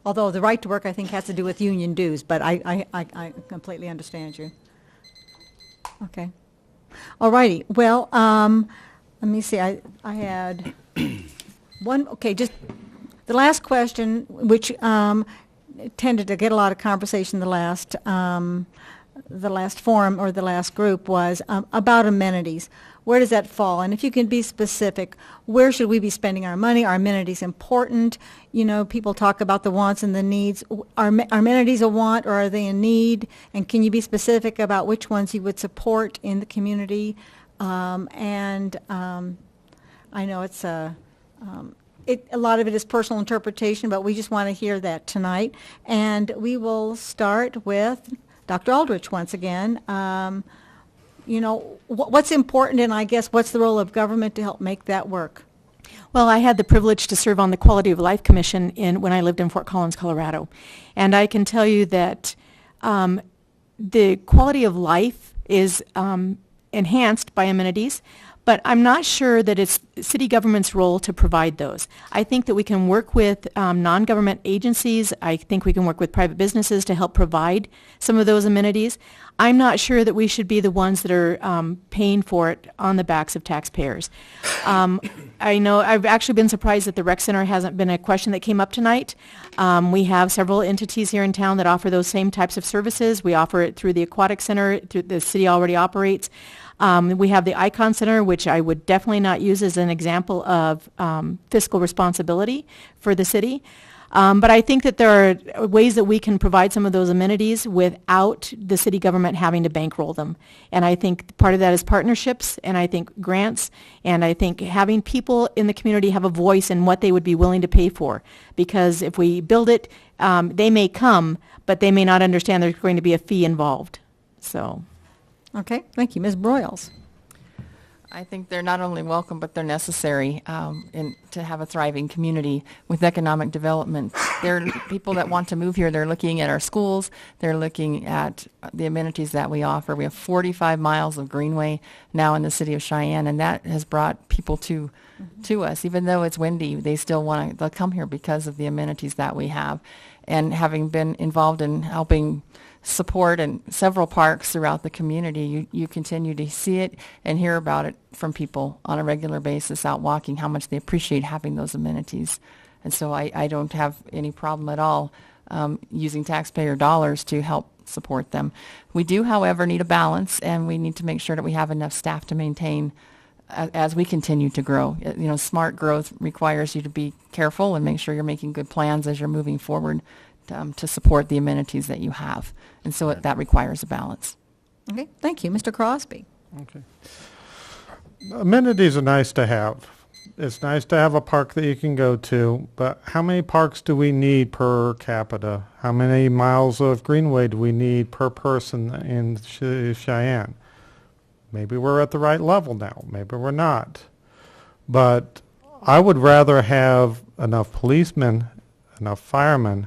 Although the right to work, I think, has to do with union dues, but I completely understand you. Okay. All righty. Well, let me see. I had one. Okay, just the last question, which tended to get a lot of conversation the last forum or the last group was about amenities. Where does that fall? And if you can be specific, where should we be spending our money? Are amenities important? You know, people talk about the wants and the needs. Are amenities a want or are they a need? And can you be specific about which ones you would support in the community? I know it's a lot of it is personal interpretation, but we just want to hear that tonight. And we will start with Dr. Aldrich once again. You know, what's important, and I guess what's the role of government to help make that work? Well, I had the privilege to serve on the Quality of Life Commission when I lived in Fort Collins, Colorado. And I can tell you that the quality of life is enhanced by amenities, but I'm not sure that it's city government's role to provide those. I think that we can work with non-government agencies. I think we can work with private businesses to help provide some of those amenities. I'm not sure that we should be the ones that are paying for it on the backs of taxpayers. I know I've actually been surprised that the rec center hasn't been a question that came up tonight. We have several entities here in town that offer those same types of services. We offer it through the aquatic center, through the city already operates. We have the Icon Center, which I would definitely not use as an example of fiscal responsibility for the city. But I think that there are ways that we can provide some of those amenities without the city government having to bankroll them. And I think part of that is partnerships, and I think grants, and I think having people in the community have a voice in what they would be willing to pay for. Because if we build it, they may come, but they may not understand there's going to be a fee involved. So. Okay, thank you. Ms. Broyles. I think they're not only welcome, but they're necessary to have a thriving community with economic development. There are people that want to move here. They're looking at our schools. They're looking at the amenities that we offer. We have 45 miles of greenway now in the city of Cheyenne, and that has brought people to us. Even though it's windy, they still want to come here because of the amenities that we have. And having been involved in helping support in several parks throughout the community, you continue to see it and hear about it from people on a regular basis out walking, how much they appreciate having those amenities. And so I don't have any problem at all using taxpayer dollars to help support them. We do, however, need a balance, and we need to make sure that we have enough staff to maintain as we continue to grow. You know, smart growth requires you to be careful and make sure you're making good plans as you're moving forward to support the amenities that you have. And so that requires a balance. Okay, thank you. Mr. Crosby. Okay. Amenities are nice to have. It's nice to have a park that you can go to, but how many parks do we need per capita? How many miles of greenway do we need per person in Cheyenne? Maybe we're at the right level now. Maybe we're not. But I would rather have enough policemen, enough firemen,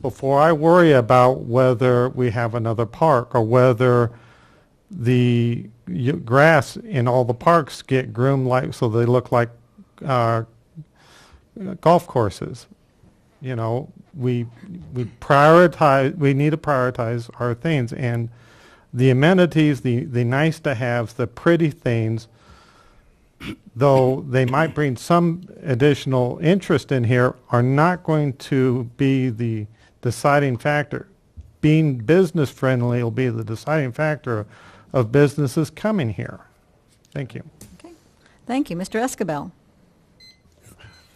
before I worry about whether we have another park or whether the grass in all the parks get groomed so they look like golf courses. You know, we prioritize. We need to prioritize our things, and the amenities, the nice to haves, the pretty things, though they might bring some additional interest in here, are not going to be the deciding factor. Being business friendly will be the deciding factor of businesses coming here. Thank you. Okay. Thank you. Mr. Escabel.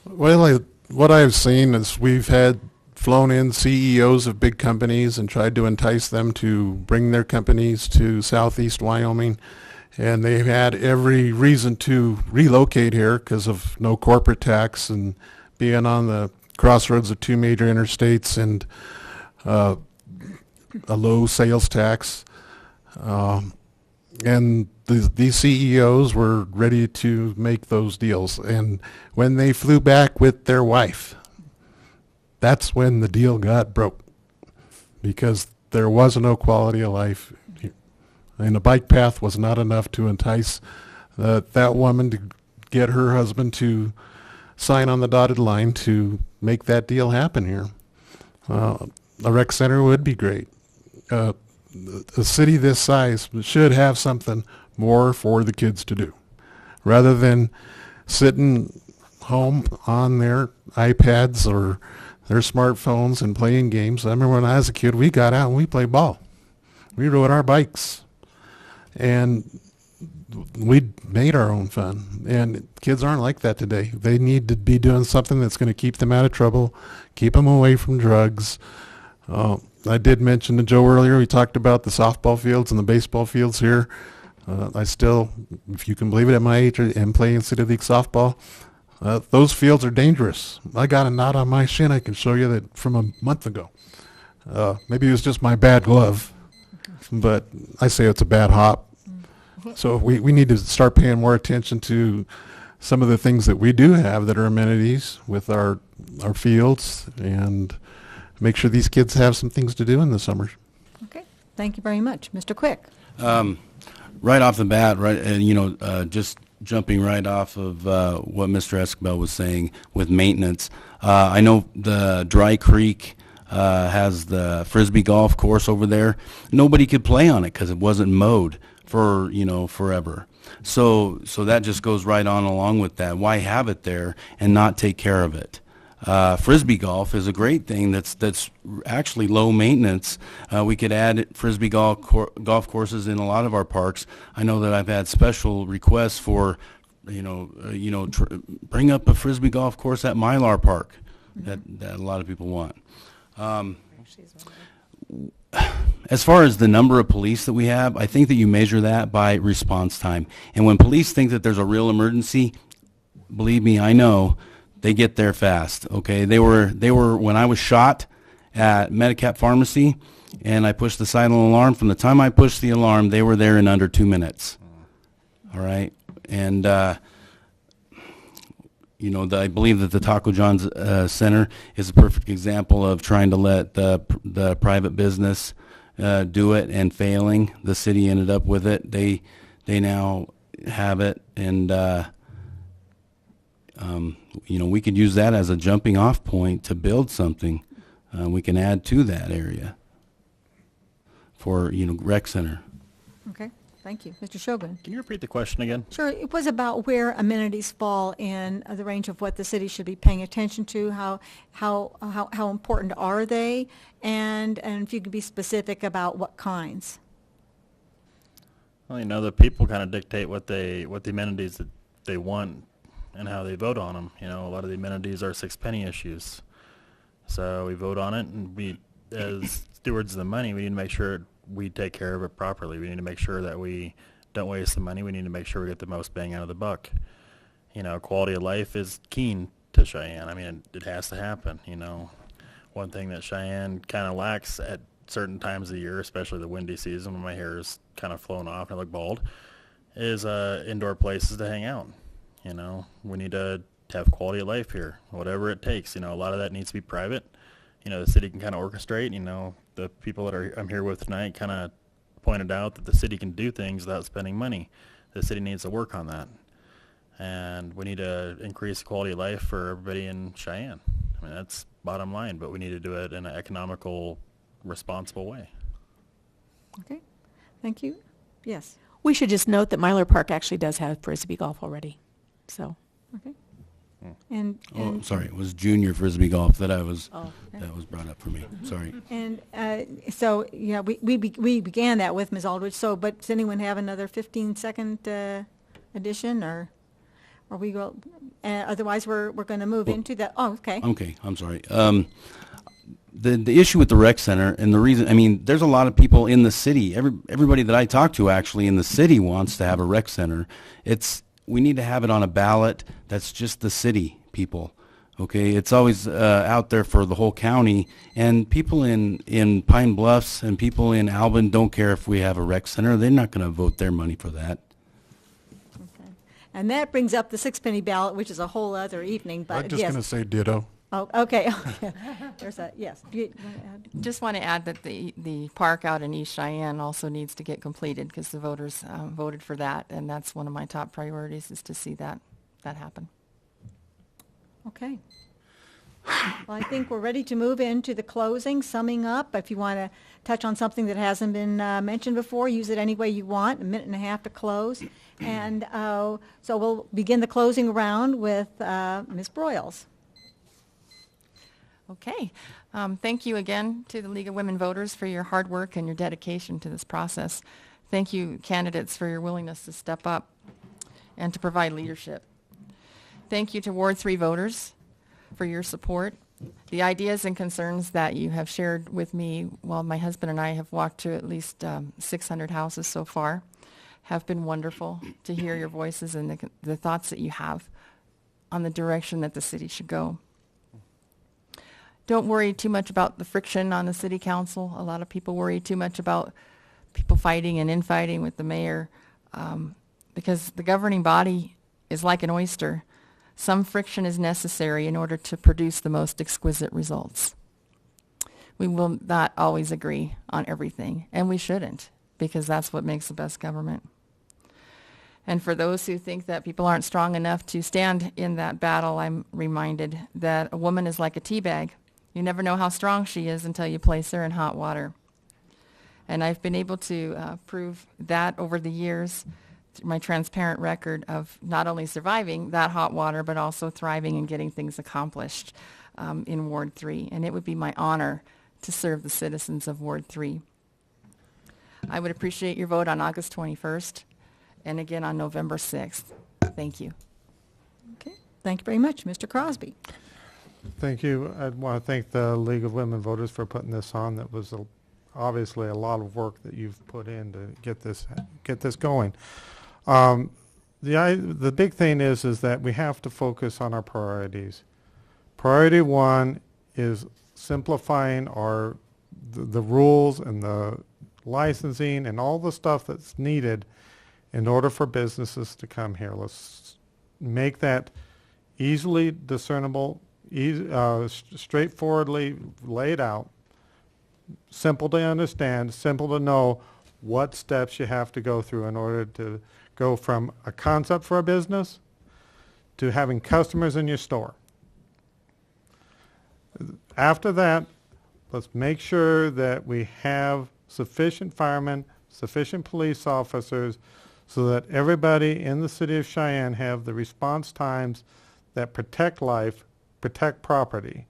Well, what I've seen is we've had flown in CEOs of big companies and tried to entice them to bring their companies to southeast Wyoming, and they've had every reason to relocate here because of no corporate tax and being on the crossroads of two major interstates and a low sales tax. And these CEOs were ready to make those deals. And when they flew back with their wife, that's when the deal got broke, because there was no quality of life. And a bike path was not enough to entice that woman to get her husband to sign on the dotted line to make that deal happen here. A rec center would be great. A city this size should have something more for the kids to do, rather than sitting home on their iPads or their smartphones and playing games. I remember when I was a kid, we got out and we played ball. We rode our bikes, and we made our own fun. And kids aren't like that today. They need to be doing something that's going to keep them out of trouble, keep them away from drugs. I did mention to Joe earlier, we talked about the softball fields and the baseball fields here. I still, if you can believe it, at my age, am playing City League softball. Those fields are dangerous. I got a knot on my shin. I can show you that from a month ago. Maybe it was just my bad glove, but I say it's a bad hop. So we need to start paying more attention to some of the things that we do have that are amenities with our fields, and make sure these kids have some things to do in the summer. Okay, thank you very much. Mr. Quick. Right off the bat, just jumping right off of what Mr. Escobar was saying with maintenance, I know the Dry Creek has the Frisbee golf course over there. Nobody could play on it because it wasn't mowed for, forever. So that just goes right on along with that. Why have it there and not take care of it? Frisbee golf is a great thing that's actually low maintenance. We could add Frisbee golf courses in a lot of our parks. I know that I've had special requests for, bring up a Frisbee golf course at Mylar Park that a lot of people want. As far as the number of police that we have, I think that you measure that by response time. And when police think that there's a real emergency, believe me, I know, they get there fast. Okay, they were when I was shot at Medicap Pharmacy, and I pushed the silent alarm. From the time I pushed the alarm, they were there in under 2 minutes. All right, and I believe that the Taco John's Center is a perfect example of trying to let the private business do it and failing. The city ended up with it. They now have it, and we could use that as a jumping off point to build something. We can add to that area for, rec center. Okay, thank you. Mr. Shogun. Can you repeat the question again? Sure, it was about where amenities fall in the range of what the city should be paying attention to, how important are they, and if you could be specific about what kinds. Well, the people kind of dictate what the amenities that they want and how they vote on them. A lot of the amenities are six-penny issues. So we vote on it, and we, as stewards of the money, we need to make sure we take care of it properly. We need to make sure that we don't waste the money. We need to make sure we get the most bang out of the buck. Quality of life is keen to Cheyenne. I mean, it has to happen. One thing that Cheyenne kind of lacks at certain times of the year, especially the windy season when my hair is kind of flown off and I look bald, is indoor places to hang out. We need to have quality of life here, whatever it takes. A lot of that needs to be private. The city can kind of orchestrate. The people that I'm here with tonight kind of pointed out that the city can do things without spending money. The city needs to work on that. And we need to increase the quality of life for everybody in Cheyenne. I mean, that's bottom line, but we need to do it in an economical, responsible way. Okay, thank you. Yes. We should just note that Mylar Park actually does have Frisbee golf already. So. Okay. And Sorry, it was junior Frisbee golf that that was brought up for me. Sorry. And so, we began that with Ms. Aldridge. So, but does anyone have another 15-second addition, or we go? Otherwise, we're going to move into that. Oh, okay. Okay, I'm sorry. The issue with the rec center, and the reason, there's a lot of people in the city. Everybody that I talk to actually in the city wants to have a rec center. We need to have it on a ballot that's just the city people, okay? It's always out there for the whole county, and people in Pine Bluffs and people in Albin don't care if we have a rec center. They're not going to vote their money for that. Okay. And that brings up the six-penny ballot, which is a whole other evening, but I'm just going to say ditto. Oh, okay. There's that, yes. Do you want to add? Just want to add that the park out in East Cheyenne also needs to get completed because the voters voted for that, and that's one of my top priorities is to see that happen. Okay. Well, I think we're ready to move into the closing, summing up. If you want to touch on something that hasn't been mentioned before, use it any way you want, a minute and a half to close. And so we'll begin the closing round with Ms. Broyles. Okay. Thank you again to the League of Women Voters for your hard work and your dedication to this process. Thank you, candidates, for your willingness to step up and to provide leadership. Thank you to Ward 3 voters for your support. The ideas and concerns that you have shared with me while my husband and I have walked to at least 600 houses so far have been wonderful to hear your voices and the thoughts that you have on the direction that the city should go. Don't worry too much about the friction on the city council. A lot of people worry too much about people fighting and infighting with the mayor because the governing body is like an oyster. Some friction is necessary in order to produce the most exquisite results. We will not always agree on everything, and we shouldn't, because that's what makes the best government. And for those who think that people aren't strong enough to stand in that battle, I'm reminded that a woman is like a tea bag. You never know how strong she is until you place her in hot water. And I've been able to prove that over the years, my transparent record of not only surviving that hot water, but also thriving and getting things accomplished in Ward 3. And it would be my honor to serve the citizens of Ward 3. I would appreciate your vote on August 21st and again on November 6th. Thank you. Okay. Thank you very much. Mr. Crosby. Thank you. I want to thank the League of Women Voters for putting this on. That was obviously a lot of work that you've put in to get this going. The big thing is that we have to focus on our priorities. Priority one is simplifying the rules and the licensing and all the stuff that's needed in order for businesses to come here. Let's make that easily discernible, straightforwardly laid out, simple to understand, simple to know what steps you have to go through in order to go from a concept for a business to having customers in your store. After that, let's make sure that we have sufficient firemen, sufficient police officers, so that everybody in the city of Cheyenne have the response times that protect life, protect property.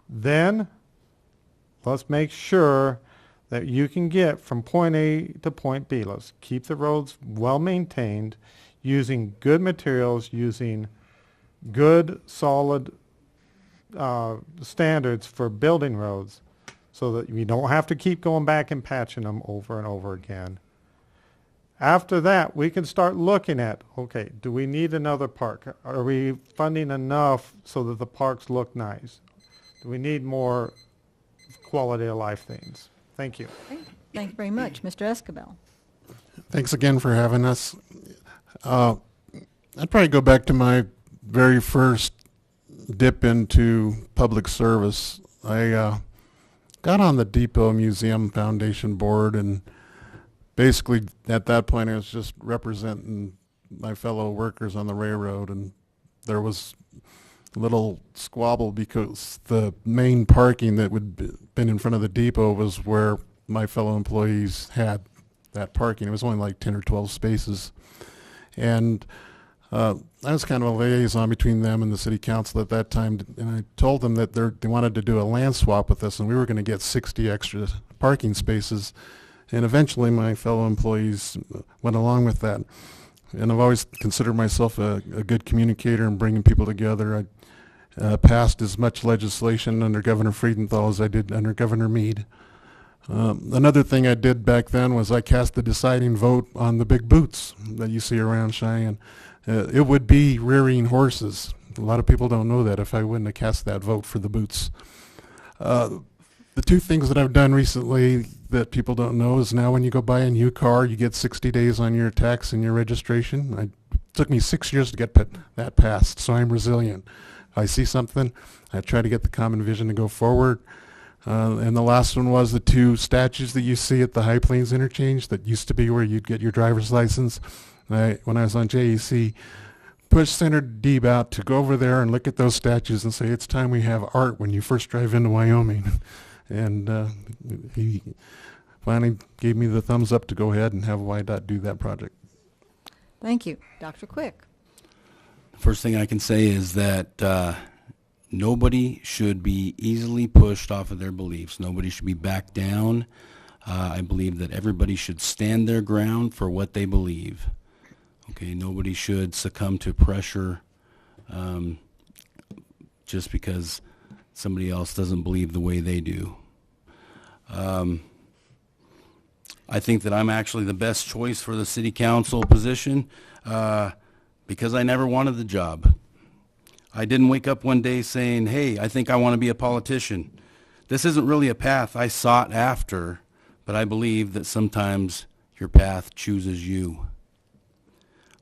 Then let's make sure that you can get from point A to point B. Let's keep the roads well maintained, using good materials, using good, solid standards for building roads, so that we don't have to keep going back and patching them over and over again. After that, we can start looking at, okay, do we need another park? Are we funding enough so that the parks look nice? Do we need more quality of life things? Thank you. Okay. Thank you very much. Mr. Escobar. Thanks again for having us. I'd probably go back to my very first dip into public service. I got on the Depot Museum Foundation board, and basically at that point I was just representing my fellow workers on the railroad, and there was a little squabble because the main parking that would been in front of the depot was where my fellow employees had that parking. It was only like 10 or 12 spaces. And I was kind of a liaison between them and the city council at that time, and I told them that they wanted to do a land swap with us, and we were going to get 60 extra parking spaces. And eventually my fellow employees went along with that. And I've always considered myself a good communicator and bringing people together. I passed as much legislation under Governor Friedenthal as I did under Governor Meade. Another thing I did back then was I cast the deciding vote on the big boots that you see around Cheyenne. It would be rearing horses. A lot of people don't know that if I wouldn't have cast that vote for the boots. The two things that I've done recently that people don't know is now when you go buy a new car, you get 60 days on your tax and your registration. It took me 6 years to get that passed, so I'm resilient. If I see something, I try to get the common vision to go forward. And the last one was the two statues that you see at the High Plains interchange that used to be where you'd get your driver's license. When I was on JEC, push Senator Deeb out to go over there and look at those statues and say, it's time we have art when you first drive into Wyoming. And he finally gave me the thumbs up to go ahead and have YDOT do that project. Thank you. Dr. Quick. First thing I can say is that nobody should be easily pushed off of their beliefs. Nobody should be backed down. I believe that everybody should stand their ground for what they believe. Okay, nobody should succumb to pressure just because somebody else doesn't believe the way they do. I think that I'm actually the best choice for the city council position because I never wanted the job. I didn't wake up one day saying, hey, I think I want to be a politician. This isn't really a path I sought after, but I believe that sometimes your path chooses you.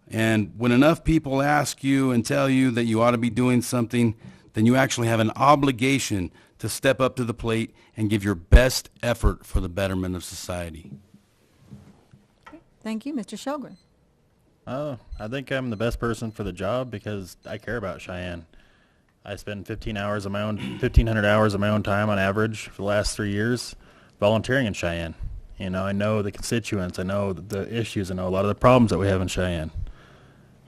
And when enough people ask you and tell you that you ought to be doing something, then you actually have an obligation to step up to the plate and give your best effort for the betterment of society. Thank you. Mr. Sjogren. I think I'm the best person for the job because I care about Cheyenne. I spend 1,500 hours of my own time on average for the last 3 years volunteering in Cheyenne. You know, I know the constituents, I know the issues, I know a lot of the problems that we have in Cheyenne.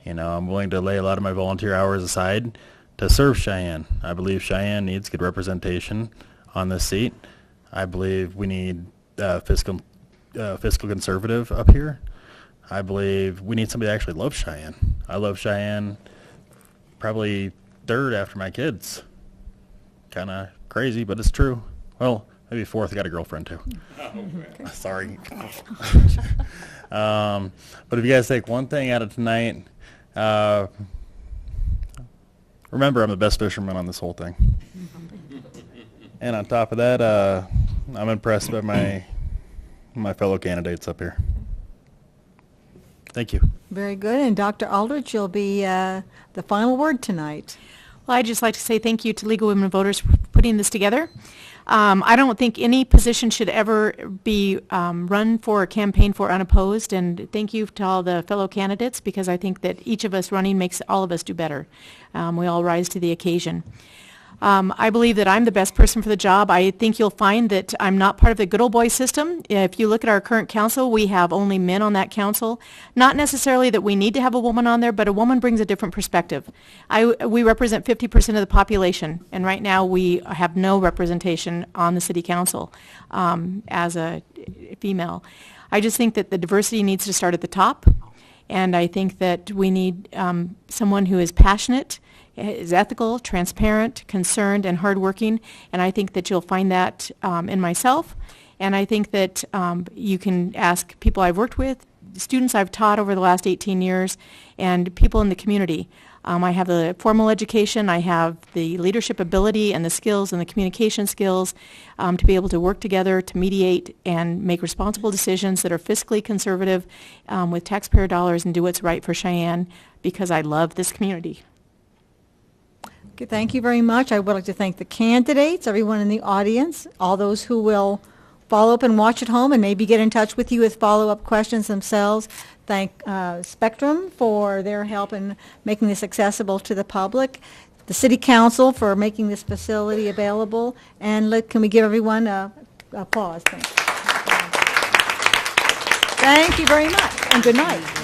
You know, I'm willing to lay a lot of my volunteer hours aside to serve Cheyenne. I believe Cheyenne needs good representation on this seat. I believe we need fiscal conservative up here. I believe we need somebody that actually loves Cheyenne. I love Cheyenne probably third after my kids. Kind of crazy, but it's true. Well, maybe fourth. I got a girlfriend too. Sorry. But if you guys take one thing out of tonight, remember I'm the best fisherman on this whole thing. And on top of that, I'm impressed by my fellow candidates up here. Thank you. Very good. And Dr. Aldrich, you'll be the final word tonight. Well, I'd just like to say thank you to League of Women Voters for putting this together. I don't think any position should ever be run for or campaigned for unopposed, and thank you to all the fellow candidates because I think that each of us running makes all of us do better. We all rise to the occasion. I believe that I'm the best person for the job. I think you'll find that I'm not part of the good old boy system. If you look at our current council, we have only men on that council. Not necessarily that we need to have a woman on there, but a woman brings a different perspective. We represent 50% of the population, and right now we have no representation on the city council as a female. I just think that the diversity needs to start at the top, and I think that we need someone who is passionate, is ethical, transparent, concerned, and hardworking, and I think that you'll find that in myself, and I think that you can ask people I've worked with, students I've taught over the last 18 years, and people in the community. I have the formal education, I have the leadership ability and the skills and the communication skills to be able to work together, to mediate and make responsible decisions that are fiscally conservative with taxpayer dollars and do what's right for Cheyenne because I love this community. Okay, thank you very much. I would like to thank the candidates, everyone in the audience, all those who will follow up and watch at home and maybe get in touch with you with follow-up questions themselves. Thank Spectrum for their help in making this accessible to the public, the City Council for making this facility available, and can we give everyone applause? Thank you very much, and good night.